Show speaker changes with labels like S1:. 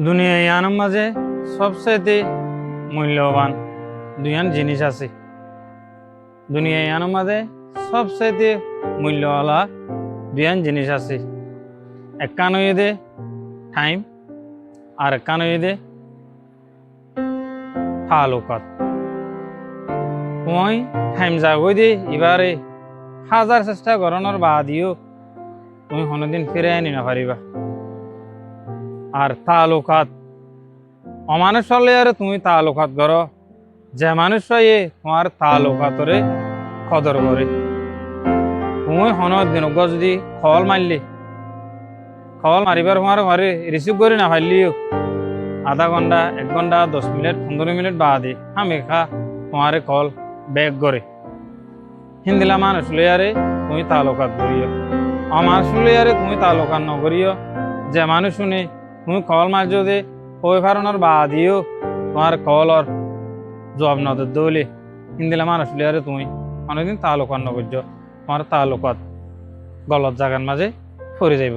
S1: দুনিয়া ইয়ানোর মাঝে সবচেয়ে মূল্যবান দুইয়ান জিনিস আছে। দুনিয়া ইয়ানোর মাঝে সবচেয়ে মূল্যওয়ালা দুইয়ান জিনিস আছে। এক কানইদে টাইম আর এক কানইদে তালুকাত। মই টাইম যাগই দে এবারে হাজার চেষ্টা করানোর বাদিও তুমি কোনোদিন ফিরে আনি না পারিবা। আর তালুকাত অমানুষ হলে আর তুমি তালুকাত করো, যে মানুষ হয়ে তোমার তালুকাতরে কদর করে। তুমি হনত দিন যদি খল মারলি, খল মারিবার তোমার ঘরে রিসিভ করে না পারলিও আধা ঘন্টা 1 ঘন্টা 10 মিনিট 15 মিনিট বাদে আমি তোমার কল ব্যাক করে হিন্দিলা মানুষ লইয়ারে তুমি তালুকাত করিও। অমানুষ লইয়ারে তুমি তালুকাত নকরিও। যে মানুষ শুনে তুমি কল মার যদি কই ফারণর বাদিও তোমার কলর জবাব নজর দৌলে হিন্দিলা মানুষ লইয়ারে তুমি অনেকদিন তালুকাত নকরিও। তোমার তালুকাত গলত জাগার মাঝে পড়ে যাইব।